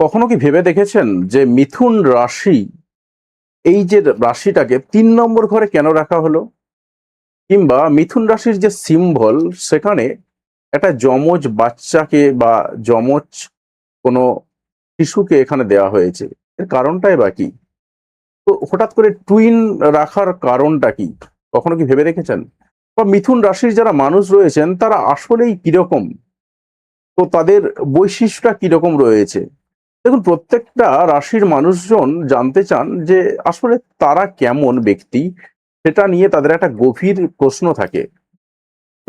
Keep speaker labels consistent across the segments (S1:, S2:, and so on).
S1: কখনো কি ভেবে দেখেছেন যে মিথুন রাশি, এই যে রাশিটাকে ৩ নম্বর ঘরে কেন রাখা হলো? কিংবা মিথুন রাশির যে সিম্বল, সেখানে একটা যমজ বাচ্চাকে বা যমজ কোনো শিশুকে এখানে দেওয়া হয়েছে। এর কারণটাই বা কি? তো হঠাৎ করে টুইন রাখার কারণটা কি? কখনো কি ভেবে দেখেছেন? বা মিথুন রাশির যারা মানুষ রয়েছেন তারা আসলেই কিরকম? তো তাদের বৈশিষ্ট্যটা কিরকম রয়েছে? দেখুন, প্রত্যেকটা রাশির মানুষজন জানতে চান যে আসলে তারা কেমন ব্যক্তি, সেটা নিয়ে তাদের একটা গভীর প্রশ্ন থাকে।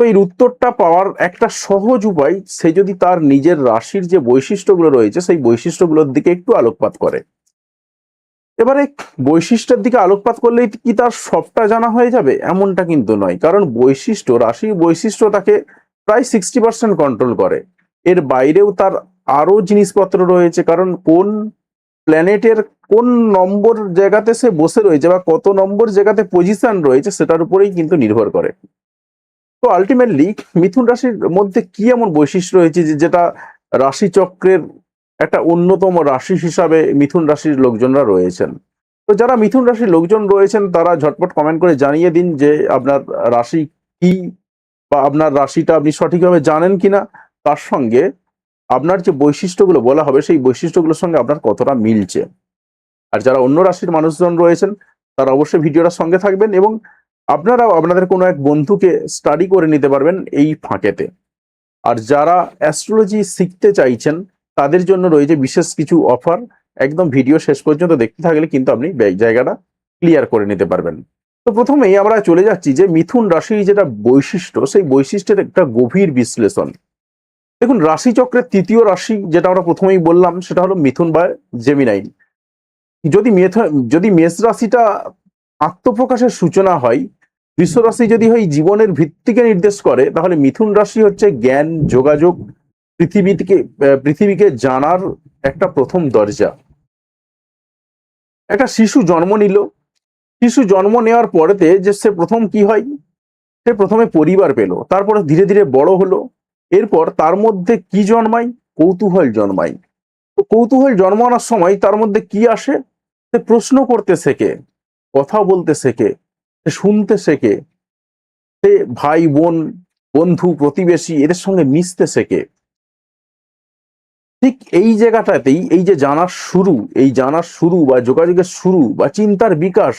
S1: তো এর উত্তরটা পাওয়ার একটা সহজ উপায়, সে যদি তার নিজের রাশির যে বৈশিষ্ট্যগুলো রয়েছে সেই বৈশিষ্ট্যগুলোর দিকে একটু আলোকপাত করে। এবারে বৈশিষ্ট্যের দিকে আলোকপাত করলেই কি তার সবটা জানা হয়ে যাবে? এমনটা কিন্তু নয়, কারণ বৈশিষ্ট্য, রাশির বৈশিষ্ট্য তাকে প্রায় 60% কন্ট্রোল করে। এর বাইরেও তার আরো জিনিসপত্র রয়েছে, কারণ কোন প্ল্যানেটের কোন নম্বর জায়গাতে সে বসে রয়েছে বা কত নম্বর জায়গাতে পজিশন রয়েছে সেটার উপরেই কিন্তু নির্ভর করে। তো আলটিমেটলি মিথুন রাশির মধ্যে কি এমন বৈশিষ্ট্য রয়েছে যেটা রাশিচক্রের একটা অন্যতম রাশি হিসাবে মিথুন রাশির লোকজনরা রয়েছেন? তো যারা মিথুন রাশির লোকজন রয়েছেন তারা ঝটপট কমেন্ট করে জানিয়ে দিন যে আপনার রাশি কি, বা আপনার রাশিটা আপনি সঠিকভাবে জানেন কিনা, তার সঙ্গে আপনার যে বৈশিষ্ট্যগুলো বলা হবে সেই বৈশিষ্ট্যগুলোর সঙ্গে আপনার কতটা মিলছে। আর যারা অন্য রাশির মানুষজন রয়েছেন তারা অবশ্যই ভিডিওটার সঙ্গে থাকবেন, এবং আপনারাও আপনাদের কোনো এক বন্ধুকে স্টাডি করে নিতে পারবেন এই ফাঁকেতে। আর যারা অ্যাস্ট্রোলজি শিখতে চাইছেন তাদের জন্য রয়েছে বিশেষ কিছু অফার। একদম ভিডিও শেষ পর্যন্ত দেখতে থাকলে কিন্তু আপনি জায়গাটা ক্লিয়ার করে নিতে পারবেন। তো প্রথমেই আমরা চলে যাচ্ছি যে মিথুন রাশির যেটা বৈশিষ্ট্য, সেই বৈশিষ্ট্যের একটা গভীর বিশ্লেষণ। দেখুন, রাশিচক্রের তৃতীয় রাশি যেটা আমরা প্রথমেই বললাম সেটা হলো মিথুন বা জেমিনাই। যদি মেষ রাশিটা আত্মপ্রকাশের সূচনা হয়, বৃষ রাশি যদি হয় জীবনের ভিত্তিকে নির্দেশ করে, তাহলে মিথুন রাশি হচ্ছে জ্ঞান, যোগাযোগ, পৃথিবীকে জানার একটা প্রথম দরজা। একটা শিশু জন্ম নিল, শিশু জন্ম নেওয়ার পরেতে যে সে প্রথম কি হয়, সে প্রথমে পরিবার পেল, তারপরে ধীরে ধীরে বড় হলো। এরপর তার মধ্যে কি জন্মায়? কৌতূহল জন্মায়। তো কৌতূহল জন্মানোর সময় তার মধ্যে কি আসে? সে প্রশ্ন করতে শেখে, কথা বলতে শেখে, সে শুনতে শেখে, সে ভাই বোন, বন্ধু, প্রতিবেশী এদের সঙ্গে মিশতে শেখে। ঠিক এই জায়গাটাতেই এই যে জানার শুরু বা যোগাযোগের শুরু বা চিন্তার বিকাশ,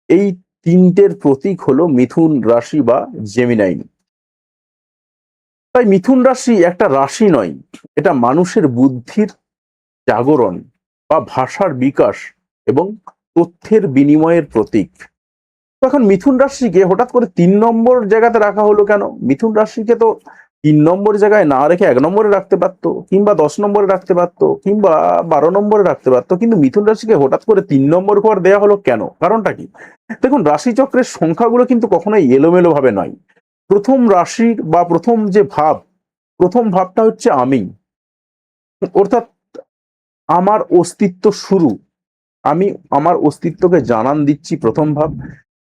S1: এই তিনটের প্রতীক হলো মিথুন রাশি বা জেমিনাই। তাই মিথুন রাশি একটা রাশি নয়, এটা মানুষের বুদ্ধির জাগরণ বা ভাষার বিকাশ এবং তথ্যের বিনিময়ের প্রতীক। তখন মিথুন রাশিকে হঠাৎ করে ৩ নম্বর জায়গাতে রাখা হলো কেন? মিথুন রাশিকে তো ৩ নম্বর জায়গায় না রেখে ১ নম্বরে রাখতে পারতো, কিংবা ১০ নম্বরে রাখতে পারতো, কিংবা ১২ নম্বরে রাখতে পারতো, কিন্তু মিথুন রাশিকে হঠাৎ করে ৩ নম্বর ঘর দেওয়া হলো কেন? কারণটা কি? দেখুন, রাশিচক্রের সংখ্যাগুলো কিন্তু কখনোই এলোমেলো ভাবে নয়। প্রথম রাশির বা প্রথম যে ভাব, প্রথম ভাবটা হচ্ছে আমি, অর্থাৎ আমার অস্তিত্ব শুরু। আমি আমার অস্তিত্বকে জানান দিচ্ছি, প্রথম ভাব।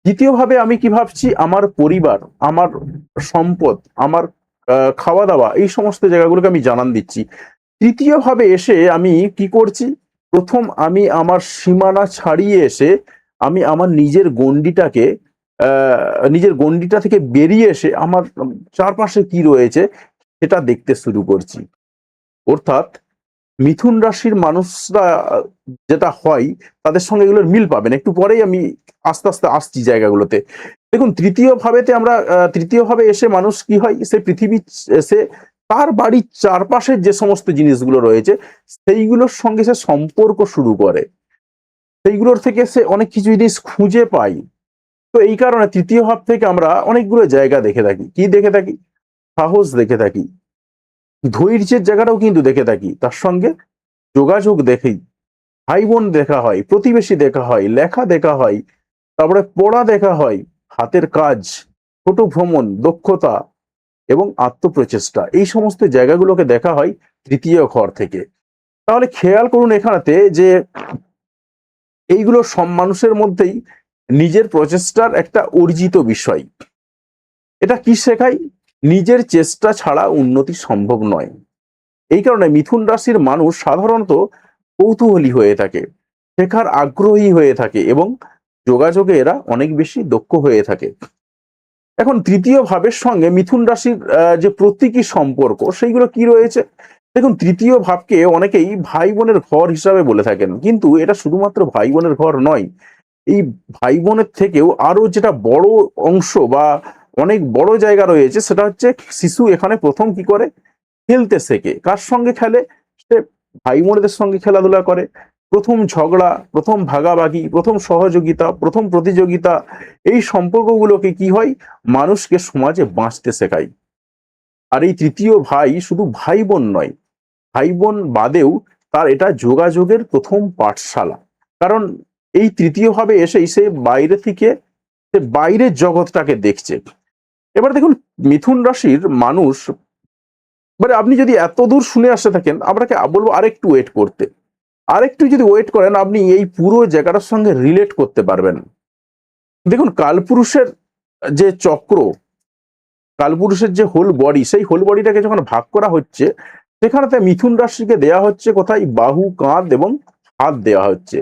S1: দ্বিতীয় ভাবে আমি কি ভাবছি? আমার পরিবার, আমার সম্পদ, আমার খাওয়া দাওয়া, এই সমস্ত জায়গাগুলোকে আমি জানান দিচ্ছি। তৃতীয় ভাবে এসে আমি কি করছি? প্রথম আমি আমার সীমানা ছাড়িয়ে এসে আমি আমার নিজের গণ্ডিটা থেকে বেরিয়ে এসে আমার চারপাশে কি রয়েছে সেটা দেখতে শুরু করছি। অর্থাৎ মিথুন রাশির মানুষরা যেটা হয়, তাদের সঙ্গে এগুলোর মিল পাবেন। একটু পরেই আমি আস্তে আস্তে আসছি জায়গাগুলোতে। দেখুন, তৃতীয় ভাবে এসে মানুষ কি হয়? সে তার বাড়ির চারপাশের যে সমস্ত জিনিসগুলো রয়েছে সেইগুলোর সঙ্গে সে সম্পর্ক শুরু করে। সেইগুলোর থেকে সে অনেক কিছু জিনিস খুঁজে পায়। তো এই কারণে তৃতীয় ভাব থেকে আমরা অনেকগুলো জায়গা দেখে থাকি। কি দেখে থাকি? সাহস দেখে থাকি, ধৈর্যের জায়গাটাও কিন্তু দেখে থাকি, তার সঙ্গে যোগাযোগ দেখি, ভাই বোন দেখা হয়, প্রতিবেশী দেখা হয়, লেখা দেখা হয়, তারপরে পড়া দেখা হয়, হাতের কাজ, ছোট ভ্রমণ, দক্ষতা এবং আত্মপ্রচেষ্টা, এই সমস্ত জায়গাগুলোকে দেখা হয় তৃতীয় ঘর থেকে। তাহলে খেয়াল করুন এখানেতে যে এইগুলো সব মানুষের মধ্যেই নিজের প্রচেষ্টার একটা অর্জিত বিষয়। এটা কি শেখায়? নিজের চেষ্টা ছাড়া উন্নতি সম্ভব নয়। এই কারণে মিথুন রাশির মানুষ সাধারণত কৌতূহলী হয়ে থাকে, শেখার আগ্রহী হয়ে থাকে এবং যোগাযোগে এরা অনেক বেশি দক্ষ হয়ে থাকে। এখন তৃতীয় ভাবের সঙ্গে মিথুন রাশির যে প্রতীকী সম্পর্ক সেইগুলো কি রয়েছে? দেখুন, তৃতীয় ভাবকে অনেকেই ভাই বোনের ঘর হিসাবে বলে থাকেন, কিন্তু এটা শুধুমাত্র ভাই বোনের ঘর নয়। এই ভাই বোনের থেকেও আরো যেটা বড় অংশ বা অনেক বড় জায়গা রয়েছে, সেটা হচ্ছে শিশু এখানে প্রথম কি করে খেলতে শেখে। কার সঙ্গে খেলে? সে ভাই বোনেদের সঙ্গে খেলাধুলা করে। প্রথম ঝগড়া, প্রথম ভাগাভাগি, প্রথম সহযোগিতা, প্রথম প্রতিযোগিতা, এই সম্পর্কগুলোকে কি হয়, মানুষকে সমাজে বাঁচতে শেখায়। আর এই তৃতীয় ভাই শুধু ভাই বোন নয়, ভাই বোন বাদেও তার এটা যোগাযোগের প্রথম পাঠশালা। কারণ এই তৃতীয় ভাবে এসেই সে বাইরে থেকে সে বাইরের জগৎটাকে দেখছে। এবার দেখুন, মিথুন রাশির মানুষ, মানে আপনি যদি এত দূর শুনে আসতে থাকেন, আপনাকে বলবো আরেকটু ওয়েট করতে। আরেকটু যদি ওয়েট করেন, আপনি এই পুরো জায়গাটার সঙ্গে রিলেট করতে পারবেন। দেখুন, কালপুরুষের যে চক্র, কালপুরুষের যে হোল বডি, সেই হোল বডিটাকে যখন ভাগ করা হচ্ছে, সেখানেতে মিথুন রাশিকে দেয়া হচ্ছে কোথায়? বাহু, কাঁধ এবং হাত দেওয়া হচ্ছে।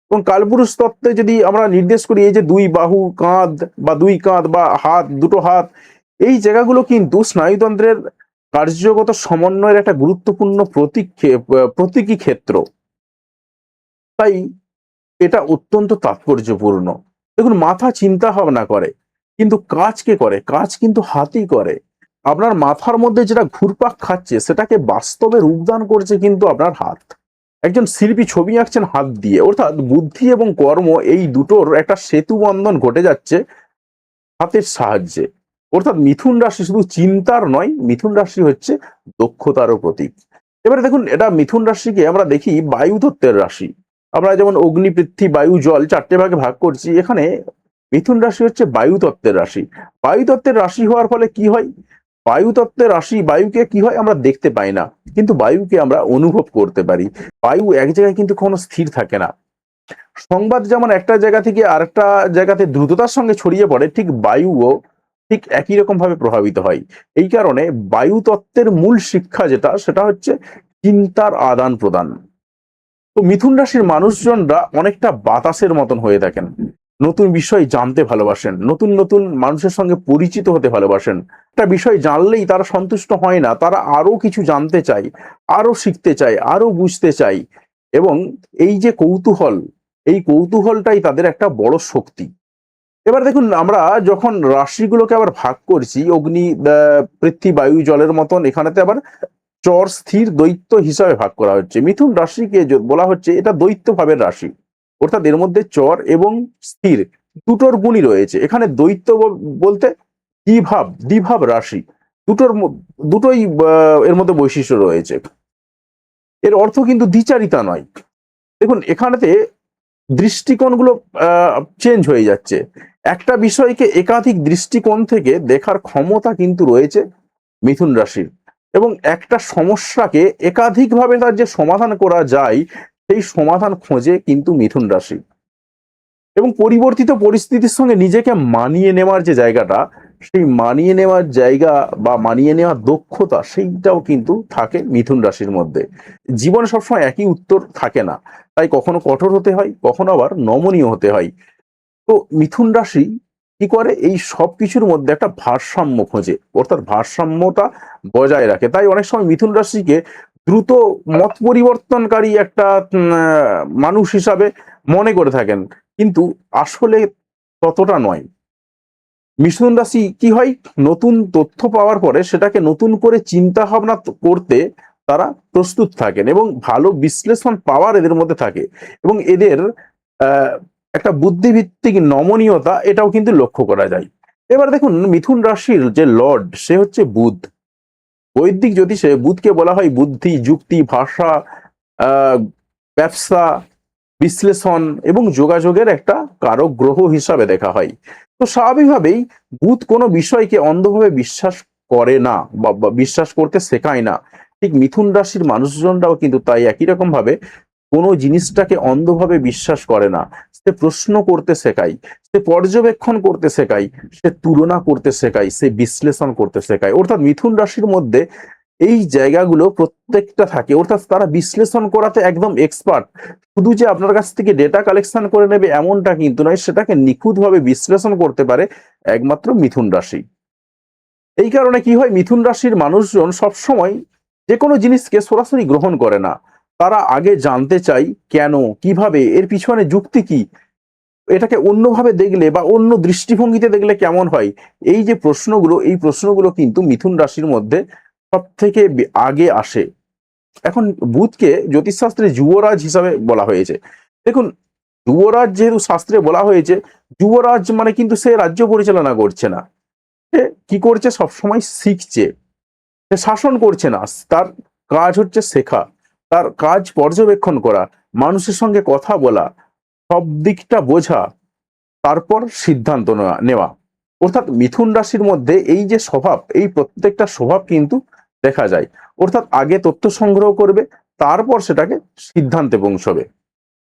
S1: এবং কালপুরুষ তত্ত্বে যদি আমরা নির্দেশ করি, এই যে দুই বাহু, কাঁধ বা দুই কাঁধ বা হাত, দুটো হাত, এই জায়গাগুলো কিন্তু স্নায়ুতন্ত্রের কার্যগত সমন্বয়ের একটা গুরুত্বপূর্ণ প্রতীকী ক্ষেত্র। তাই এটা অত্যন্ত তাৎপর্যপূর্ণ। দেখুন, মাথা চিন্তা ভাবনা করে, কিন্তু কাজ কে করে? কাজ কিন্তু হাতই করে। আপনার মাথার মধ্যে যেটা ঘুরপাক খাচ্ছে, সেটাকে বাস্তবে রূপদান করছে কিন্তু আপনার হাত। একজন শিল্পী ছবি আঁকছেন হাত দিয়ে, অর্থাৎ বুদ্ধি এবং কর্ম এই দুটোর একটা সেতু বন্ধন ঘটে যাচ্ছে হাতের সাহায্যে। অর্থাৎ মিথুন রাশি শুধু চিন্তার নয়, মিথুন রাশি হচ্ছে দক্ষতারও প্রতীক। এবারে দেখুন, এটা মিথুন রাশিকে আমরা দেখি বায়ুতত্ত্বের রাশি। আমরা যেমন অগ্নি, পৃথ্বী, বায়ু, জল চারটে ভাগে ভাগ করছি, এখানে মিথুন রাশি হচ্ছে বায়ুতত্ত্বের রাশি। বায়ুতত্ত্বের রাশি হওয়ার ফলে কি হয়? বায়ুতত্ত্বের রাশি, বায়ুকে কি হয়, আমরা দেখতে পাই না, কিন্তু বায়ুকে আমরা অনুভব করতে পারি। বায়ু এক জায়গায় কিন্তু কোনো স্থির থাকে না। সংবাদ যেমন একটা জায়গা থেকে আরেকটা জায়গাতে দ্রুততার সঙ্গে ছড়িয়ে পড়ে, ঠিক বায়ুও ঠিক একই রকম ভাবে প্রভাবিত হয়। এই কারণে বায়ু তত্ত্বের মূল শিক্ষা যেটা, সেটা হচ্ছে চিন্তার আদান প্রদান। তো মিথুন রাশির মানুষজনরা অনেকটা বাতাসের মতন হয়ে থাকেন। নতুন বিষয় জানতে ভালোবাসেন, নতুন নতুন মানুষের সঙ্গে পরিচিত হতে ভালোবাসেন। একটা বিষয় জানলেই তারা সন্তুষ্ট হয় না, তারা আরো কিছু জানতে চায়, আরো শিখতে চায়, আরো বুঝতে চায়। এবং এই যে কৌতূহল, এই কৌতূহলটাই তাদের একটা বড় শক্তি। এবার দেখুন, আমরা যখন রাশিগুলোকে আবার ভাগ করছি, অগ্নি, পৃথ্বী, বায়ু, জলের মতন, এখানেতে আবার চর, স্থির, দ্বৈত হিসাবে ভাগ করা হচ্ছে। মিথুন রাশিকে বলা হচ্ছে এটা দ্বৈত ভাবের রাশি, অর্থাৎ এর মধ্যে চর এবং স্থির দুটোর গুণই রয়েছে। এখানে দ্বৈত বলতে দ্বিভাব, দ্বিভাব রাশি, দুটোই এর মধ্যে বৈশিষ্ট্য রয়েছে। এর অর্থ কিন্তু দ্বিচারিতা নয়। দেখুন, এখানেতে দৃষ্টিকোণগুলো চেঞ্জ হয়ে যাচ্ছে। একটা বিষয়কে একাধিক দৃষ্টিকোণ থেকে দেখার ক্ষমতা কিন্তু রয়েছে মিথুন রাশির, এবং একটা সমস্যাকে একাধিকভাবে তার যে সমাধান করা যায়, সেই সমাধান খোঁজে কিন্তু মিথুন রাশি। এবং পরিবর্তিত পরিস্থিতির সঙ্গে নিজেকে মানিয়ে নেওয়ার যে জায়গাটা, সেই মানিয়ে নেওয়ার জায়গা বা মানিয়ে নেওয়ার দক্ষতা, সেইটাও কিন্তু থাকে মিথুন রাশির মধ্যে। জীবনে সবসময় একই উত্তর থাকে না, তাই কখনো কঠোর হতে হয়, কখনো আবার নমনীয় হতে হয়। তো মিথুন রাশি কি করে? এই সব কিছুর মধ্যে একটা ভারসাম্য খোঁজে, অর্থাৎ ভারসাম্যটা বজায় রাখে। তাই অনেক সময় মিথুন রাশিকে দ্রুত মত পরিবর্তনকারী একটা মানুষ হিসাবে মনে করে থাকেন, কিন্তু আসলে ততটা নয়। মিথুন রাশি কি হয়? নতুন তথ্য পাওয়ার পরে সেটাকে নতুন করে চিন্তা ভাবনা করতে তারা প্রস্তুত থাকেন, এবং ভালো বিশ্লেষণ পাওয়ার এদের মধ্যে থাকে। এবং এদের আহ একটা বুদ্ধিভিত্তিক নমনীয়তা, এটাও কিন্তু লক্ষ্য করা যায়। এবার দেখুন, মিথুন রাশির যে লর্ড, সে হচ্ছে বুধ। বৈদিক জ্যোতিষে বুধকে বলা হয় বুদ্ধি, যুক্তি, ভাষা, আহ ব্যবসা, বিশ্লেষণ এবং যোগাযোগের একটা কারক গ্রহ হিসাবে দেখা হয়। তো স্বাভাবিকভাবেই বুধ কোনো বিষয়কে অন্ধভাবে বিশ্বাস করে না বা বিশ্বাস করতে শেখায় না। ঠিক মিথুন রাশির মানুষজনরাও কিন্তু তাই একই রকম ভাবে কোনো জিনিসটাকে অন্ধভাবে বিশ্বাস করে না। সে প্রশ্ন করতে শেখায়, সে পর্যবেক্ষণ করতে শেখায়, সে তুলনা করতে শেখায়, সে বিশ্লেষণ করতে শেখায়। অর্থাৎ মিথুন রাশির মধ্যে এই জায়গাগুলো প্রত্যেকটা থাকে, অর্থাৎ তারা বিশ্লেষণ করাতে একদম এক্সপার্ট। শুধু যে আপনার কাছ থেকে ডেটা কালেকশন করে নেবে এমনটা কিন্তু নয়, সেটাকে নিখুঁতভাবে বিশ্লেষণ করতে পারে একমাত্র মিথুন রাশি। এই কারণে কি হয়, মিথুন রাশির মানুষজন সবসময় যে কোনো জিনিসকে সরাসরি গ্রহণ করে না। তারা আগে জানতে চাই কেন, কিভাবে, এর পিছনে যুক্তি কি, এটাকে অন্যভাবে দেখলে বা অন্য দৃষ্টিভঙ্গিতে দেখলে কেমন হয়। এই যে প্রশ্নগুলো, এই প্রশ্নগুলো কিন্তু মিথুন রাশির মধ্যে সব থেকে আগে আসে। এখন বুধকে জ্যোতিষশাস্ত্রে যুবরাজ হিসাবে বলা হয়েছে। দেখুন, যুবরাজ যেহেতু শাস্ত্রে বলা হয়েছে, যুবরাজ মানে কিন্তু সে রাজ্য পরিচালনা করছে না, সে কি করছে, সবসময় শিখছে, সে শাসন করছে না। তার কাজ হচ্ছে শেখা, তার কাজ পর্যবেক্ষণ করা, মানুষের সঙ্গে কথা বলা, সব দিকটা বোঝা, তারপর সিদ্ধান্ত নেওয়া। অর্থাৎ মিথুন রাশির মধ্যে এই যে স্বভাব, এই প্রত্যেকটা স্বভাব কিন্তু দেখা যায়। অর্থাৎ আগে তথ্য সংগ্রহ করবে, তারপর সেটাকে সিদ্ধান্তে পৌঁছবে।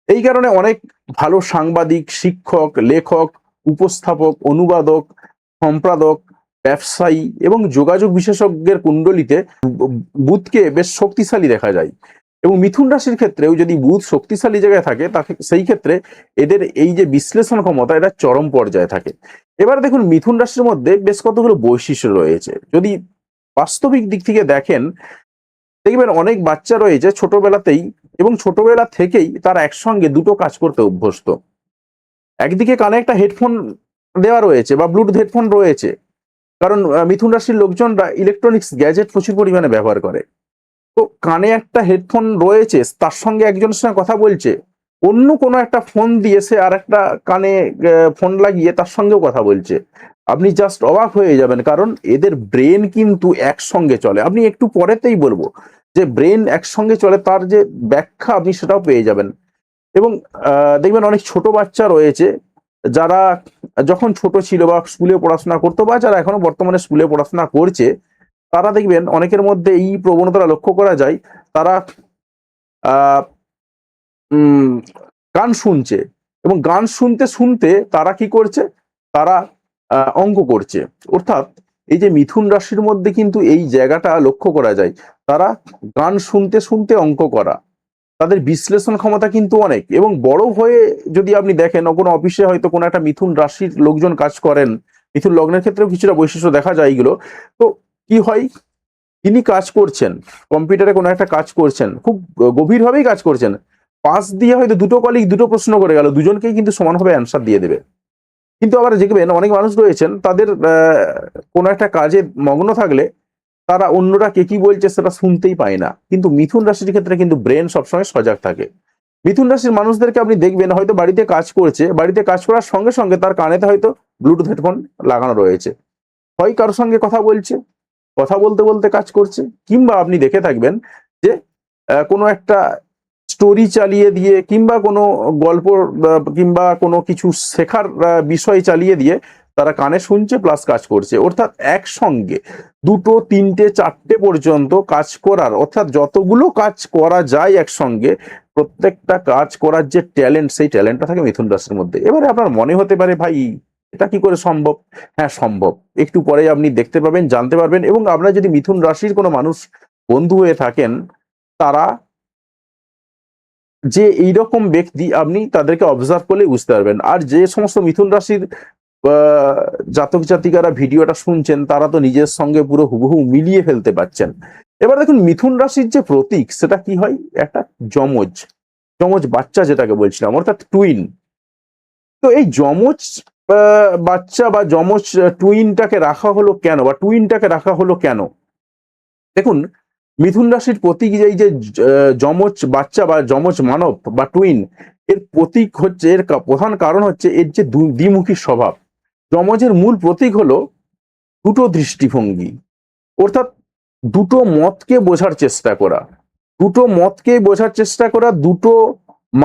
S1: এই কারণে অনেক ভালো সাংবাদিক, শিক্ষক, লেখক, উপস্থাপক, অনুবাদক, সম্পাদক, ব্যবসায়ী এবং যোগাযোগ বিশেষজ্ঞের কুণ্ডলিতে বুধকে বেশ শক্তিশালী দেখা যায়। এবং মিথুন রাশির ক্ষেত্রেও যদি বুধ শক্তিশালী জায়গায় থাকে, তাকে সেই ক্ষেত্রে এদের এই যে বিশ্লেষণ ক্ষমতা, এটা চরম পর্যায়ে থাকে। এবার দেখুন, মিথুন রাশির মধ্যে বেশ কতগুলো বৈশিষ্ট্য রয়েছে। যদি বাস্তবিক দিক থেকে দেখেন, দেখবেন অনেক বাচ্চা রয়েছে ছোটবেলাতেই এবং ছোটবেলা থেকেই তারা একসঙ্গে দুটো কাজ করতে অভ্যস্ত। একদিকে কানে একটা হেডফোন দেওয়া রয়েছে বা ব্লুটুথ হেডফোন রয়েছে, কারণ মিথুন রাশির লোকজনরা ইলেকট্রনিক্স গ্যাজেট প্রচুর পরিমাণে ব্যবহার করে। তো কানে একটা হেডফোন রয়েছে, তার সঙ্গে একজনের সঙ্গে কথা বলছে, অন্য কোনো একটা ফোন দিয়ে সে আর একটা কানে ফোন লাগিয়ে তার সঙ্গেও কথা বলছে। আপনি জাস্ট অবাক হয়ে যাবেন, কারণ এদের ব্রেন কিন্তু একসঙ্গে চলে। আপনি একটু পরেতেই বলবো যে ব্রেন একসঙ্গে চলে, তার যে ব্যাখ্যা আপনি সেটাও পেয়ে যাবেন। এবং দেখবেন অনেক ছোট বাচ্চা রয়েছে, যারা যখন ছোট ছিল বা স্কুলে পড়াশোনা করতো, বা যারা এখনো বর্তমানে স্কুলে পড়াশোনা করছে, তারা দেখবেন অনেকের মধ্যে এই প্রবণতা লক্ষ্য করা যায়। তারা আহ উম গান শুনছে, এবং গান শুনতে শুনতে তারা কি করছে, তারা অঙ্ক করছে। অর্থাৎ এই যে মিথুন রাশির মধ্যে কিন্তু এই জায়গাটা লক্ষ্য করা যায়, তারা গান শুনতে শুনতে অঙ্ক করা, তাদের বিশ্লেষণ ক্ষমতা কিন্তু অনেক। এবং বড় হয়ে যদি আপনি দেখেন, কোনো অফিসে হয়তো কোনো একটা মিথুন রাশির লোকজন কাজ করেন, মিথুন লগ্নের ক্ষেত্রেও কিছুটা বৈশিষ্ট্য দেখা যায় এগুলো। তো কি হয়, তিনি কাজ করছেন, কম্পিউটারে কোনো একটা কাজ করছেন, খুব গভীরভাবেই কাজ করছেন, পাশ দিয়ে হয়তো দুটো কলিগ দুটো প্রশ্ন করে গেল, দুজনকেই কিন্তু সমানভাবে অ্যান্সার দিয়ে দেবে। কিন্তু আবার দেখবেন অনেক মানুষ রয়েছেন, তাদের কোনো একটা কাজে মগ্ন থাকলে তারা অন্যরা কে কি বলছে সেটা শুনতেই পায় না। কিন্তু মিথুন রাশির ক্ষেত্রে কিন্তু ব্রেন সবসময় সজাগ থাকে। মিথুন রাশির মানুষদেরকে আপনি দেখবেন হয়তো বাড়িতে কাজ করছে, বাড়িতে কাজ করার সঙ্গে সঙ্গে তার কানেতে হয়তো ব্লুটুথ হেডফোন লাগানো রয়েছে, হয় কারোর সঙ্গে কথা বলছে, কথা বলতে বলতে কাজ করছে, কিংবা আপনি দেখে থাকবেন যে কোনো একটা স্টোরি চালিয়ে দিয়ে, কিংবা কোনো গল্প কিংবা কোনো কিছু শেখার বিষয় চালিয়ে দিয়ে তারা কানে শুনছে প্লাস কাজ করছে। অর্থাৎ একসঙ্গে দুটো, তিনটে, চারটে পর্যন্ত কাজ করার, অর্থাৎ যতগুলো কাজ করা যায় একসঙ্গে, প্রত্যেকটা কাজ করার যে ট্যালেন্ট, সেই ট্যালেন্টটা থাকে মিথুন রাশির মধ্যে। এবারে আপনার মনে হতে পারে, ভাই এটা কি করে সম্ভব? হ্যাঁ, সম্ভব। একটু পরে আপনি দেখতে পাবেন, জানতে পারবেন। এবং আপনারা যদি মিথুন রাশির কোনো মানুষ বন্ধু হয়ে থাকেন, তারা যে এইরকম ব্যক্তি, আপনি তাদেরকে অবজার্ভ করলে বুঝতে পারবেন। আর যে সমস্ত মিথুন রাশির জাতক জাতিকারা ভিডিওটা শুনছেন, তারা তো নিজের সঙ্গে পুরো হুবহু মিলিয়ে ফেলতে পারছেন। এবার দেখুন, মিথুন রাশির যে প্রতীক, সেটা কি হয়, একটা যমজ, যমজ বাচ্চা যেটাকে বলছিলাম, অর্থাৎ টুইন। তো এই যমজ বাচ্চা বা যমজ টুইনটাকে রাখা হলো কেন, বা টুইনটাকে রাখা হলো কেন? দেখুন, মিথুন রাশির প্রতীক এই যে যমজ বাচ্চা বা যমজ মানব বা টুইন, এর প্রতীক হচ্ছে, এর প্রধান কারণ হচ্ছে এর যে দ্বিমুখী স্বভাব। যমজের মূল প্রতীক হলো দুটো দৃষ্টিভঙ্গি, অর্থাৎ দুটো মতকে বোঝার চেষ্টা করা, দুটো মতকে বোঝার চেষ্টা করা, দুটো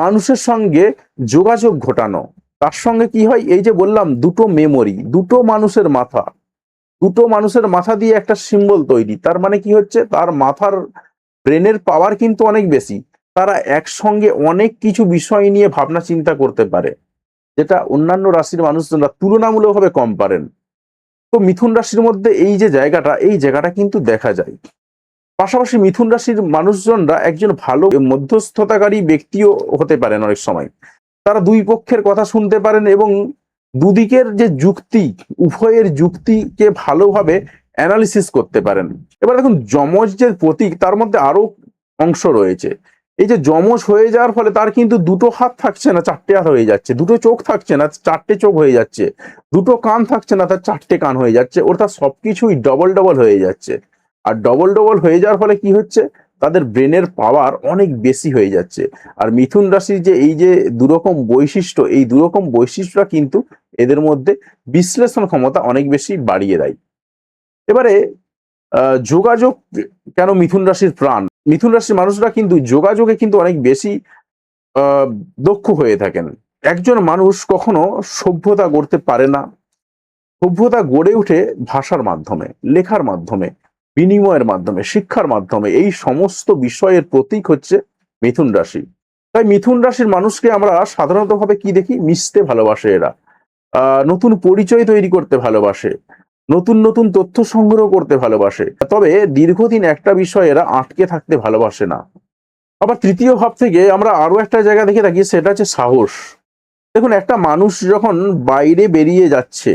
S1: মানুষের সঙ্গে যোগাযোগ ঘটানো। তার সঙ্গে কি হয়, এই যে বললাম দুটো মেমোরি, দুটো মানুষের মাথা, দুটো মানুষের মাথা দিয়ে একটা সিম্বল তৈরি। তার মানে কি হচ্ছে, তার মাথার ব্রেনের পাওয়ার কিন্তু অনেক বেশি। তারা একসঙ্গে অনেক কিছু বিষয় নিয়ে ভাবনা চিন্তা করতে পারে, যেটা অন্যান্য রাশির মানুষজনরা তুলনামূলকভাবে কম পারেন। তো মিথুন রাশির মধ্যে এই যে জায়গাটা, এই জায়গাটা কিন্তু দেখা যায়। পাশাপাশি মিথুন রাশির মানুষজনরা একজন ভালো মধ্যস্থতাকারী ব্যক্তিও হতে পারেন অনেক সময়। তারা দুই পক্ষের কথা শুনতে পারেন এবং দুদিকের যে যুক্তি, উভয়ের যুক্তিকে ভালোভাবে অ্যানালিসিস করতে পারেন। এবার দেখুন, যমজ যে প্রতীক তার মধ্যে আরো অংশ রয়েছে। এই যে যমজ হয়ে যাওয়ার ফলে তার কিন্তু দুটো হাত থাকছে না, চারটে হাত হয়ে যাচ্ছে, দুটো চোখ থাকছে না, চারটে চোখ হয়ে যাচ্ছে, দুটো কান থাকছে না, তার চারটে কান হয়ে যাচ্ছে, অর্থাৎ সবকিছুই ডবল ডবল হয়ে যাচ্ছে। আর ডবল ডবল হয়ে যাওয়ার ফলে কি হচ্ছে, তাদের ব্রেনের পাওয়ার অনেক বেশি হয়ে যাচ্ছে। আর মিথুন রাশির যে এই যে দুরকম বৈশিষ্ট্য, এই দুরকম বৈশিষ্ট্যটা কিন্তু এদের মধ্যে বিশ্লেষণ ক্ষমতা অনেক বেশি বাড়িয়ে দেয়। এবারে যোগাযোগ কেন মিথুন রাশির প্রাণ? মিথুন রাশির মানুষরা কিন্তু যোগাযোগে কিন্তু অনেক বেশি দক্ষ হয়ে থাকেন। একজন মানুষ কখনো সভ্যতা গড়তে পারে না, সভ্যতা গড়ে ওঠে ভাষার মাধ্যমে, লেখার মাধ্যমে, বিনিময়ের মাধ্যমে, শিক্ষার মাধ্যমে। এই সমস্ত বিষয়ের প্রতীক হচ্ছে মিথুন রাশি। তাই মিথুন রাশির মানুষকে আমরা সাধারণত ভাবে কি দেখি, মিশতে ভালোবাসে এরা, নতুন পরিচয় তৈরি করতে ভালোবাসে, নতুন নতুন তথ্য সংগ্রহ করতে ভালোবাসে। তবে দীর্ঘদিন একটা বিষয়ে এরা আটকে থাকতে ভালোবাসে না। আবার তৃতীয় ভাব থেকে আমরা আরো একটা জায়গা দেখে থাকি, সেটা হচ্ছে সাহস। দেখুন, একটা মানুষ যখন বাইরে বেরিয়ে যাচ্ছে,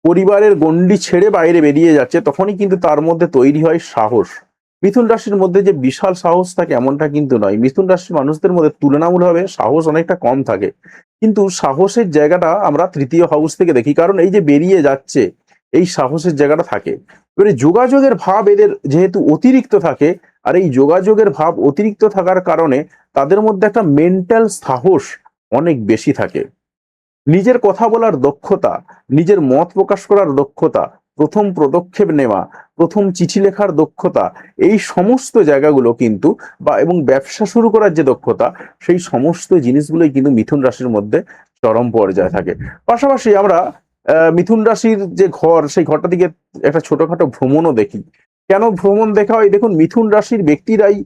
S1: পরিবারের গণ্ডি ছেড়ে বাইরে বেরিয়ে যাচ্ছে, তখনই কিন্তু তার মধ্যে তৈরি হয় সাহস। মিথুন রাশির মধ্যে যে বিশাল সাহস থাকে এমনটা কিন্তু নয়। মিথুন রাশির মানুষদের মধ্যে তুলনামূলকভাবে সাহস অনেকটা কম থাকে, কিন্তু সাহসের জায়গাটা আমরা তৃতীয় হাউস থেকে দেখি, কারণ এই যে বেরিয়ে যাচ্ছে, এই সাহসের জায়গাটা থাকে। এবারে যোগাযোগের ভাব এদের যেহেতু অতিরিক্ত থাকে, আর এই যোগাযোগের ভাব অতিরিক্ত থাকার কারণে তাদের মধ্যে একটা মেন্টাল সাহস অনেক বেশি থাকে। নিজের কথা বলার দক্ষতা, নিজের মত প্রকাশ করার দক্ষতা, প্রথম পদক্ষেপ নেওয়া, প্রথম চিঠি লেখার দক্ষতা, এই সমস্ত জায়গাগুলো কিন্তু এবং ব্যবসা শুরু করার যে দক্ষতা, সেই সমস্ত জিনিসগুলোই কিন্তু মিথুন রাশির মধ্যে চরম পর্যায়ে থাকে। পাশাপাশি আমরা মিথুন রাশির যে ঘর, সেই ঘরটা দিকে একটা ছোটখাটো ভ্রমণও দেখি। কেন ভ্রমণ দেখা হয়? দেখুন, মিথুন রাশির ব্যক্তিরাই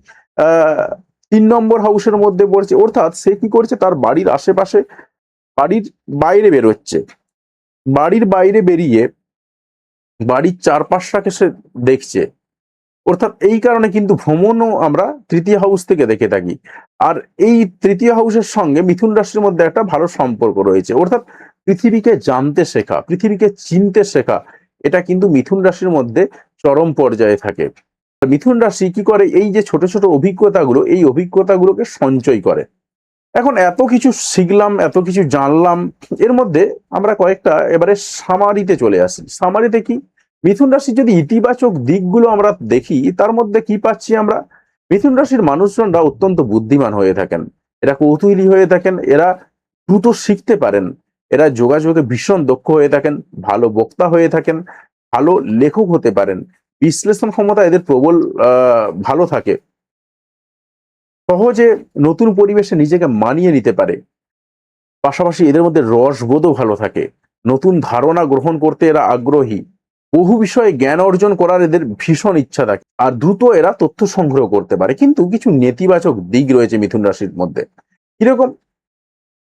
S1: 3 নম্বর হাউসের মধ্যে পড়ছে, অর্থাৎ সে কি করছে, তার বাড়ির আশেপাশে, বাড়ির বাইরে বেরোচ্ছে, বাড়ির বাইরে বেরিয়ে বাড়ির চারপাশটাকে সে দেখছে। অর্থাৎ এই কারণে কিন্তু ভ্রমণও আমরা তৃতীয় হাউস থেকে দেখে থাকি। আর এই তৃতীয় হাউসের সঙ্গে মিথুন রাশির মধ্যে একটা ভালো সম্পর্ক রয়েছে, অর্থাৎ পৃথিবীকে জানতে শেখা, পৃথিবীকে চিনতে শেখা, এটা কিন্তু মিথুন রাশির মধ্যে চরম পর্যায়ে থাকে। মিথুন রাশি কি করে, এই যে ছোট ছোট অভিজ্ঞতাগুলো, এই অভিজ্ঞতাগুলোকে সঞ্চয় করে। এখন এত কিছু শিখলাম, এত কিছু জানলাম, এর মধ্যে আমরা কয়েকটা এবারে সামারিতে চলে আসি। সামারিতে কি, মিথুন রাশির যদি ইতিবাচক দিকগুলো আমরা দেখি, তার মধ্যে কি পাচ্ছি আমরা? মিথুন রাশির মানুষজনরা অত্যন্ত বুদ্ধিমান হয়ে থাকেন, এরা কৌতূহলী হয়ে থাকেন, এরা দ্রুত শিখতে পারেন, এরা যোগাযোগে ভীষণ দক্ষ হয়ে থাকেন, ভালো বক্তা হয়ে থাকেন, ভালো লেখক হতে পারেন, বিশ্লেষণ ক্ষমতা এদের প্রবল ভালো থাকে, সহজে নতুন পরিবেশে নিজেকে মানিয়ে নিতে পারে। পাশাপাশি এদের মধ্যে রসবোধও ভালো থাকে, নতুন ধারণা গ্রহণ করতে এরা আগ্রহী, বহু বিষয়ে জ্ঞান অর্জন করার এদের ভীষণ ইচ্ছা থাকে, আর দ্রুত এরা তথ্য সংগ্রহ করতে পারে। কিন্তু কিছু নেতিবাচক দিক রয়েছে মিথুন রাশির মধ্যে। কিরকম?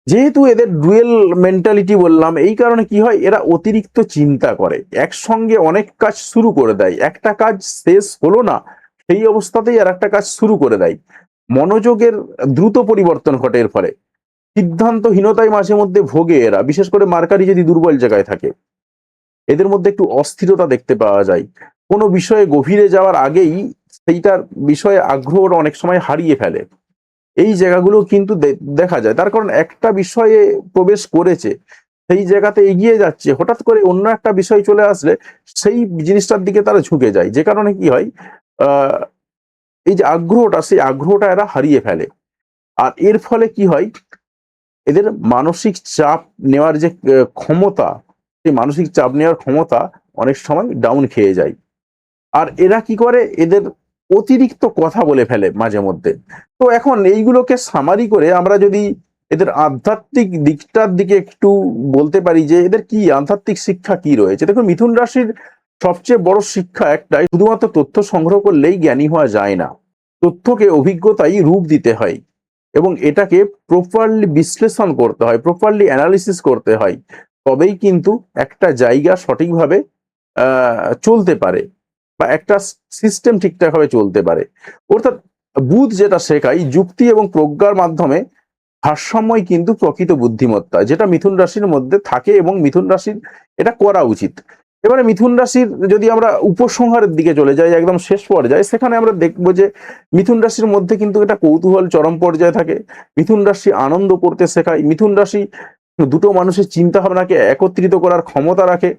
S1: যেহেতু এদের ডুয়েল মেন্টালিটি বললাম, এই কারণে কি হয়, এরা অতিরিক্ত চিন্তা করে, একসঙ্গে অনেক কাজ শুরু করে দেয়, একটা কাজ শেষ হলো না সেই অবস্থাতেই আর একটা কাজ শুরু করে দেয়। মনোযোগের দ্রুত পরিবর্তন ঘটে এর ফলে। সিদ্ধান্তহীনতায় মাঝে মধ্যে ভোগে এরা, বিশেষ করে মার্কারি যদি দুর্বল জায়গায় থাকে। এদের মধ্যে একটু অস্থিরতা দেখতে পাওয়া যায়, কোনো বিষয়ে গভীরে যাওয়ার আগেই সেইটার বিষয়ে আগ্রহটা অনেক সময় হারিয়ে ফেলে। এই জায়গাগুলো কিন্তু দেখা যায়। তার কারণ একটা বিষয়ে প্রবেশ করেছে, সেই জায়গাতে এগিয়ে যাচ্ছে, হঠাৎ করে অন্য একটা বিষয় চলে আসলে সেই জিনিসটার দিকে তারা ঝুঁকে যায়, যে কারণে কি হয়, আহ এই যে আগ্রহটা, সেই আগ্রহটা এরা হারিয়ে ফেলে। আর এর ফলে কি হয়, এদের মানসিক চাপ নেওয়ার যে ক্ষমতা, সেই মানসিক চাপ নেওয়ার ক্ষমতা অনেক সময় ডাউন খেয়ে যায়। আর এরা কি করে, এদের অতিরিক্ত কথা বলে ফেলে মাঝে মধ্যে। তো এখন এইগুলোকে সামারি করে আমরা যদি এদের আধ্যাত্মিক দিকটার দিকে একটু বলতে পারি, যে এদের কি আধ্যাত্মিক শিক্ষা কি রয়েছে। দেখুন, মিথুন রাশির সবচেয়ে বড় শিক্ষা একটাই, শুধুমাত্র তথ্য সংগ্রহ করলেই জ্ঞানী হওয়া যায় না, তথ্যকে অভিজ্ঞতায় রূপ দিতে হয় এবং এটাকে প্রপারলি বিশ্লেষণ করতে হয়, প্রপারলি অ্যানালিসিস করতে হয়, তবেই কিন্তু একটা জায়গা সঠিকভাবে চলতে পারে। বা একটা সিস্টেম ঠিকঠাকভাবে চলতে পারে। অর্থাৎ বুধ যেটা শেখায় যুক্তি এবং প্রজ্ঞার মাধ্যমে ভারসাম্যই কিন্তু প্রকৃত বুদ্ধিমত্তা, যেটা মিথুন রাশির মধ্যে থাকে এবং মিথুন রাশির এটা করা উচিত। এবারে মিথুন রাশির যদি আমরা উপসংহারের দিকে চলে যাই, একদম শেষ পর্যায়ে, সেখানে আমরা দেখবো যে মিথুন রাশির মধ্যে কিন্তু এটা কৌতূহল চরম পর্যায়ে থাকে। মিথুন রাশি আনন্দ করতে শেখায়। মিথুন রাশি দুটো মানুষের চিন্তা ভাবনাকে একত্রিত করার ক্ষমতা রাখে।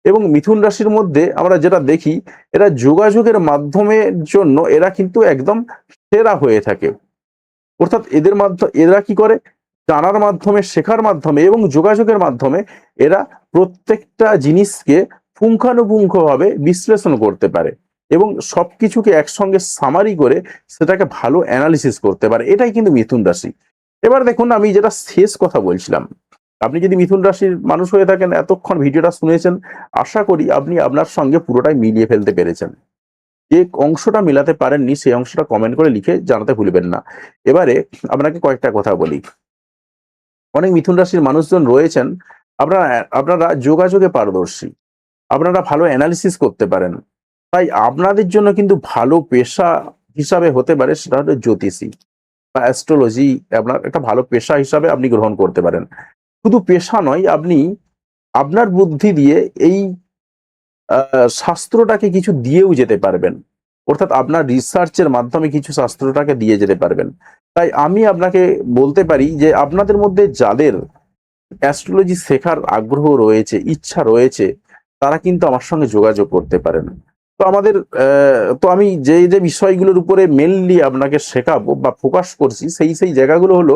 S1: এবং মিথুন রাশির মধ্যে আমরা যেটা দেখি, এরা যোগাযোগের মাধ্যমের জন্য এরা কিন্তু একদম সেরা হয়ে থাকে। অর্থাৎ এদের মাধ্যমে এরা কি করে, জানার মাধ্যমে, শেখার মাধ্যমে এবং যোগাযোগের মাধ্যমে এরা প্রত্যেকটা জিনিসকে পুঙ্খানুপুঙ্খভাবে বিশ্লেষণ করতে পারে এবং সবকিছুকে একসঙ্গে সামারি করে সেটাকে ভালো অ্যানালিসিস করতে পারে। এটাই কিন্তু মিথুন রাশি। এবার দেখুন, আমি যেটা শেষ কথা বলছিলাম, আপনি যদি মিথুন রাশির মানুষ হয়ে থাকেন, এতক্ষণ ভিডিওটা শুনেছেন, আশা করি আপনি আপনার সঙ্গে পুরোটাই মিলিয়ে ফেলতে পেরেছেন। যে অংশটা মিলাতে পারেননি সেই অংশটা কমেন্ট করে লিখে জানাতে ভুলবেন না। এবারে আপনাকে কয়েকটা কথা বলি। অনেক মিথুন রাশির মানুষজন রয়েছেন, আপনারা আপনারা যোগাযোগে পারদর্শী, আপনারা ভালো অ্যানালিসিস করতে পারেন। তাই আপনাদের জন্য কিন্তু ভালো পেশা হিসাবে হতে পারে সেটা হলো জ্যোতিষী বা অ্যাস্ট্রোলজি। আপনার একটা ভালো পেশা হিসাবে আপনি গ্রহণ করতে পারেন। শুধু পেশা নয়, আপনি আপনার বুদ্ধি দিয়ে এই শাস্ত্রটাকে কিছু দিয়েও যেতে পারবেন। অর্থাৎ আপনার রিসার্চের মাধ্যমে কিছু শাস্ত্রটাকে দিয়ে যেতে পারবেন। তাই আমি আপনাকে বলতে পারি যে আপনাদের মধ্যে যাদের অ্যাস্ট্রোলজি শেখার আগ্রহ রয়েছে, ইচ্ছা রয়েছে, তারা কিন্তু আমার সঙ্গে যোগাযোগ করতে পারেন। তো আমাদের তো আমি যে যে বিষয়গুলোর উপরে মেনলি আপনাকে শেখাবো বা ফোকাস করছি, সেই জায়গাগুলো হলো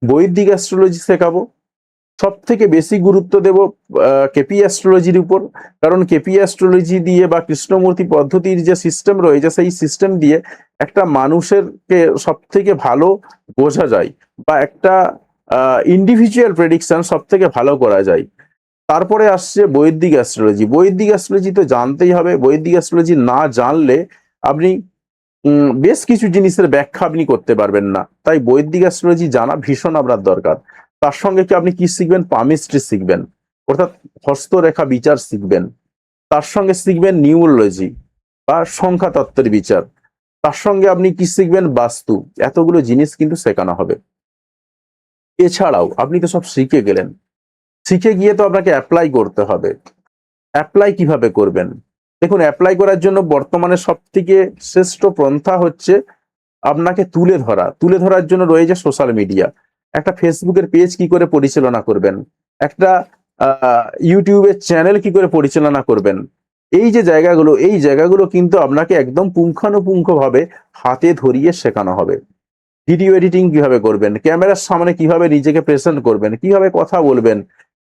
S1: বৈদিক অ্যাস্ট্রোলজি শেখাবো। সবথেকে বেশি গুরুত্ব দেব কেপি অ্যাস্ট্রোলজির উপর। কারণ কেপি অ্যাস্ট্রোলজি দিয়ে বা কৃষ্ণমূর্তি পদ্ধতির যে সিস্টেম রয়েছে, সেই সিস্টেম দিয়ে একটা মানুষেরকে সবথেকে ভালো বোঝা যায় বা একটা ইন্ডিভিজুয়াল প্রেডিকশন সবথেকে ভালো করা যায়। তারপরে আসছে বৈদিক অ্যাস্ট্রোলজি। বৈদিক অ্যাস্ট্রোলজি তো জানতেই হবে। বৈদিক অ্যাস্ট্রোলজি না জানলে আপনি বেশ কিছু জিনিসের ব্যাখ্যা আপনি করতে পারবেন না। তাই বৈদিক অ্যাস্ট্রোলজি জানা ভীষণ আপনার দরকার। তার সঙ্গে কি আপনি কি শিখবেন? পামিস্ট্রি শিখবেন, অর্থাৎ হস্তরেখা বিচার শিখবেন। তার সঙ্গে শিখবেন নিউমোলজি বা সংখ্যা তত্ত্বের বিচার। তার সঙ্গে আপনি কি শিখবেন? বাস্তু। এতগুলো জিনিস কিন্তু শেখানো হবে। এছাড়াও আপনি তো সব শিখে গেলেন, শিখে গিয়ে তো আপনাকে অ্যাপ্লাই করতে হবে। অ্যাপ্লাই কিভাবে করবেন? দেখুন, অ্যাপ্লাই করার জন্য বর্তমানে সবথেকে শ্রেষ্ঠ পন্থা হচ্ছে আপনাকে তুলে ধরার জন্য রয়েছে সোশ্যাল মিডিয়া। একটা ফেসবুকের পেজ কি করে পরিচালনা করবেন, একটা ইউটিউবের চ্যানেল কি করে পরিচালনা করবেন, এই জায়গাগুলো কিন্তু আপনাকে একদম পুঙ্খানুপুঙ্খ ভাবে হাতে ধরিয়ে শেখানো হবে। ভিডিও এডিটিং কিভাবে করবেন, ক্যামেরার সামনে কিভাবে নিজেকে প্রেজেন্ট করবেন, কিভাবে কথা বলবেন,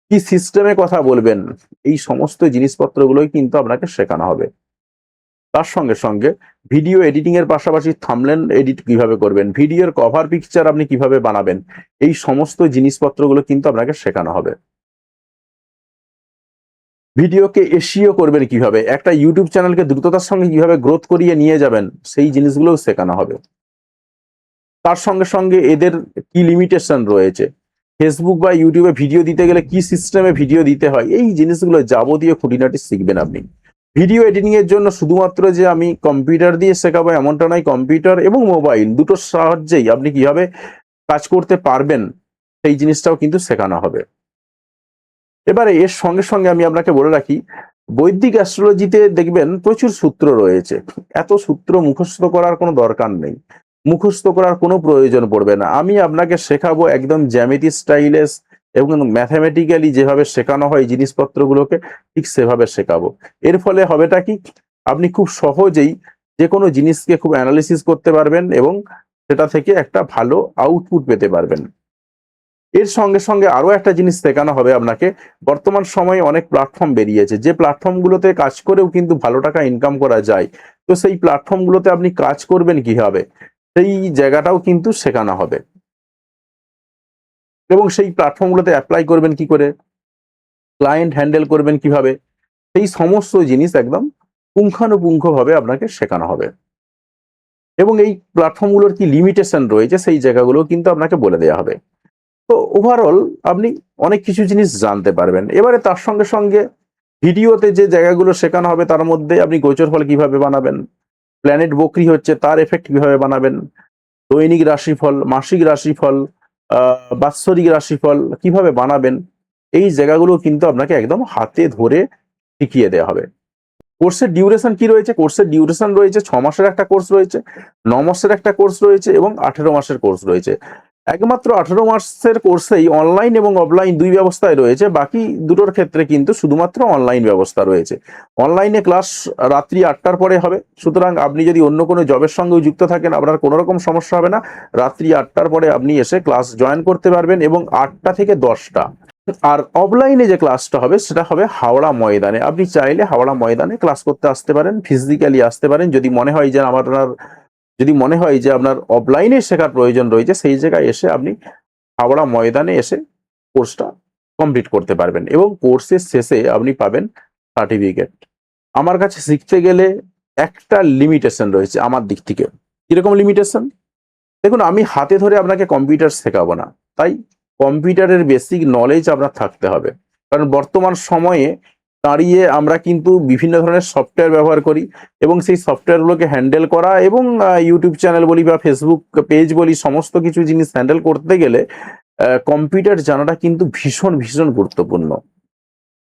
S1: কি সিস্টেমে কথা বলবেন, এই সমস্ত জিনিসপত্রগুলোই কিন্তু আপনাকে শেখানো হবে। তার সঙ্গে সঙ্গে ভিডিও এডিটিং এর পাশাপাশি থাম্বনেল এডিট কিভাবে করবেন, ভিডিওর কভার পিকচার আপনি কিভাবে বানাবেন, এই সমস্ত জিনিসপত্রগুলো কিন্তু আপনাকে শেখানো হবে। ভিডিওকে এসইও করবেন কিভাবে, একটা ইউটিউব চ্যানেলকে দ্রুততার সঙ্গে কিভাবে গ্রোথ করিয়ে নিয়ে যাবেন, সেই জিনিসগুলোও শেখানো হবে। তার সঙ্গে সঙ্গে এদের কি লিমিটেশন রয়েছে, ফেসবুক বা ইউটিউবে ভিডিও দিতে গেলে কি সিস্টেমে ভিডিও দিতে হয়, এই জিনিসগুলো যাবতীয় খুঁটিনাটি শিখবেন আপনি। ভিডিও এডিটিং এর জন্য শুধুমাত্র যে আমি কম্পিউটার দিয়ে শেখাবো এমনটা নয়, কম্পিউটার এবং মোবাইল দুটোর সাহায্যেই আপনি কিভাবে কাজ করতে পারবেন সেই জিনিসটাও কিন্তু শেখানো হবে। এবারে এর সঙ্গে সঙ্গে আমি আপনাকে বলে রাখি, বৈদিক অ্যাস্ট্রোলজিতে দেখবেন প্রচুর সূত্র রয়েছে। এত সূত্র মুখস্থ করার কোনো দরকার নেই, মুখস্থ করার কোনো প্রয়োজন পড়বে না। আমি আপনাকে শেখাবো একদম জ্যামিতি স্টাইলে এবং ম্যাথামেটিক্যালি যেভাবে শেখানো হয় জিনিসপত্রগুলোকে, ঠিক সেভাবে শেখাবো। এর ফলে হবেটা কি, আপনি খুব সহজেই যে কোনো জিনিসকে খুব অ্যানালিসিস করতে পারবেন এবং সেটা থেকে একটা ভালো আউটপুট পেতে পারবেন। এর সঙ্গে সঙ্গে আরো একটা জিনিস শেখানো হবে আপনাকে। বর্তমান সময়ে অনেক প্ল্যাটফর্ম বেরিয়েছে, যে প্ল্যাটফর্মগুলোতে কাজ করেও কিন্তু ভালো টাকা ইনকাম করা যায়। তো সেই প্ল্যাটফর্মগুলোতে আপনি কাজ করবেন কিভাবে, সেই জায়গাটাও কিন্তু শেখানো হবে এবং সেই প্ল্যাটফর্মগুলোতে অ্যাপ্লাই করবেন কি করে, ক্লায়েন্ট হ্যান্ডেল করবেন কিভাবে, সেই সমস্ত জিনিস একদম পুঙ্খানুপুঙ্খভাবে আপনাকে শেখানো হবে এবং এই প্ল্যাটফর্মগুলোর কি লিমিটেশন রয়েছে সেই জায়গাগুলো কিন্তু আপনাকে বলে দেওয়া হবে। তো ওভারঅল আপনি অনেক কিছু জিনিস জানতে পারবেন। এবারে তার সঙ্গে সঙ্গে ভিডিওতে যে জায়গাগুলো শেখানো হবে তার মধ্যে আপনি গোচরফল কিভাবে বানাবেন, প্ল্যানেট বকরি হচ্ছে তার এফেক্ট কিভাবে বানাবেন, দৈনিক রাশিফল, মাসিক রাশিফল, বাৎসরিক রাশিফল কিভাবে বানাবেন, এই জায়গাগুলো কিন্তু আপনাকে একদম হাতে ধরে শিখিয়ে দেওয়া হবে। কোর্সের ডিউরেশন কি রয়েছে? কোর্সের ডিউরেশন রয়েছে 6 মাসের একটা কোর্স রয়েছে, 9 মাসের একটা কোর্স রয়েছে এবং 18 মাসের কোর্স রয়েছে। একমাত্র 18 মাসের কোর্সেই অনলাইন এবং অফলাইন দুই ব্যবস্থায় রয়েছে, বাকি দুটোর ক্ষেত্রে কিন্তু শুধুমাত্র অনলাইন ব্যবস্থা রয়েছে। অনলাইনে ক্লাস রাত্রি 8টার পরে হবে, সুতরাং আপনি যদি অন্য কোনো জবের সঙ্গেও যুক্ত থাকেন আপনার কোনো রকম সমস্যা হবে না। রাত্রি 8টার পরে আপনি এসে ক্লাস জয়েন করতে পারবেন এবং 8টা থেকে 10টা। আর অফলাইনে যে ক্লাসটা হবে সেটা হবে হাওড়া ময়দানে। আপনি চাইলে হাওড়া ময়দানে ক্লাস করতে আসতে পারেন, ফিজিক্যালি আসতে পারেন। যদি মনে হয় যে আপনার অফলাইনে শেখার প্রয়োজন রয়েছে, সেই জায়গায় এসে আপনি হাওড়া ময়দানে এসে কোর্সটা কমপ্লিট করতে পারবেন এবং কোর্সের শেষে আপনি পাবেন সার্টিফিকেট। আমার কাছে শিখতে গেলে একটা লিমিটেশন রয়েছে আমার দিক থেকে। কিরকম লিমিটেশন? দেখুন, আমি হাতে ধরে আপনাকে কম্পিউটার শেখাবো না, তাই কম্পিউটারের বেসিক নলেজ আপনার থাকতে হবে। কারণ বর্তমান সময়ে দাঁড়িয়ে আমরা কিন্তু বিভিন্ন ধরনের সফটওয়্যার ব্যবহার করি এবং সেই সফটওয়্যারগুলোকে হ্যান্ডেল করা এবং ইউটিউব চ্যানেল বলি বা ফেসবুক পেজ বলি, সমস্ত কিছু জিনিস হ্যান্ডেল করতে গেলে কম্পিউটার জানাটা কিন্তু ভীষণ ভীষণ গুরুত্বপূর্ণ।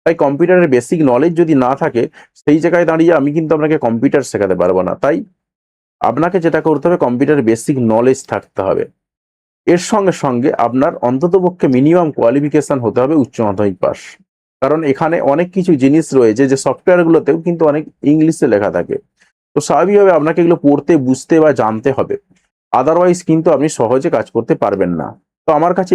S1: তাই কম্পিউটারের বেসিক নলেজ যদি না থাকে, সেই জায়গায় দাঁড়িয়ে আমি কিন্তু আপনাকে কম্পিউটার শেখাতে পারবো না। তাই আপনাকে যেটা করতে হবে, কম্পিউটারের বেসিক নলেজ থাকতে হবে। এর সঙ্গে সঙ্গে আপনার অন্ততপক্ষে মিনিমাম কোয়ালিফিকেশন হতে হবে উচ্চ মাধ্যমিক পাস। কারণ এখানে অনেক কিছু জিনিস রয়েছে যে সফটওয়্যারগুলোতেও কিন্তু অনেক ইংলিশে লেখা থাকে, তো স্বাভাবিকভাবে আপনাকে এগুলো পড়তে, বুঝতে বা জানতে হবে। আদারওয়াইজ কিন্তু আপনি সহজে কাজ করতে পারবেন না। তো আমার কাছে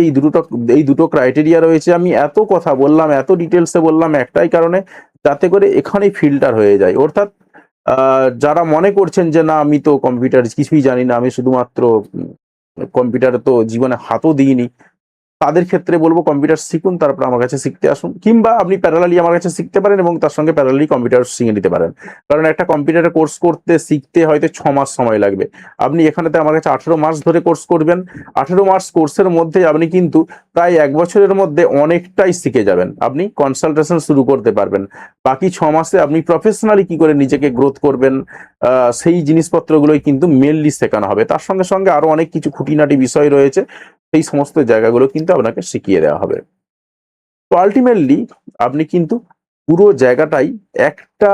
S1: এই দুটো ক্রাইটেরিয়া রয়েছে। আমি এত কথা বললাম, এত ডিটেলসে বললাম একটাই কারণে, যাতে করে এখানেই ফিল্টার হয়ে যায়। অর্থাৎ যারা মনে করছেন যে না আমি তো কম্পিউটার কিছুই জানি না, আমি শুধুমাত্র কম্পিউটারে তো জীবনে হাতও দিইনি, তাদের ক্ষেত্রে বলবো কম্পিউটার শিখুন, তারপর আমার কাছে শিখতে আসুন। কিংবা আপনি প্যারালালি আমার কাছে শিখতে পারেন এবং তার সঙ্গে প্যারালালি কম্পিউটার শিখে নিতে পারেন। কারণ একটা কম্পিউটারের কোর্স করতে শিখতে হয়তো 6 মাস সময় লাগবে, আপনি এখানেতে আমার কাছে 18 মাস ধরে কোর্স করবেন। 18 মাস কোর্সের মধ্যে আপনি কিন্তু প্রায় 1 বছরের মধ্যে অনেকটাই শিখে যাবেন। আপনি কনসালটেশন শুরু করতে পারবেন। বাকি 6 মাসে আপনি প্রফেশনালি কি করে নিজেকে গ্রোথ করবেন, সেই জিনিসপত্রগুলোই কিন্তু মেনলি শেখানো হবে। তার সঙ্গে সঙ্গে আরো অনেক কিছু খুঁটিনাটি বিষয় রয়েছে, সেই সমস্ত জায়গাগুলো কিন্তু আপনাকে শিখিয়ে দেওয়া হবে। তো আলটিমেটলি আপনি কিন্তু পুরো জায়গাটাই একটা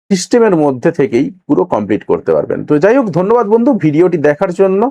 S1: সিস্টেমের মধ্যে থেকেই পুরো কমপ্লিট করতে পারবেন। তো যাই হোক, ধন্যবাদ বন্ধু ভিডিওটি দেখার জন্য।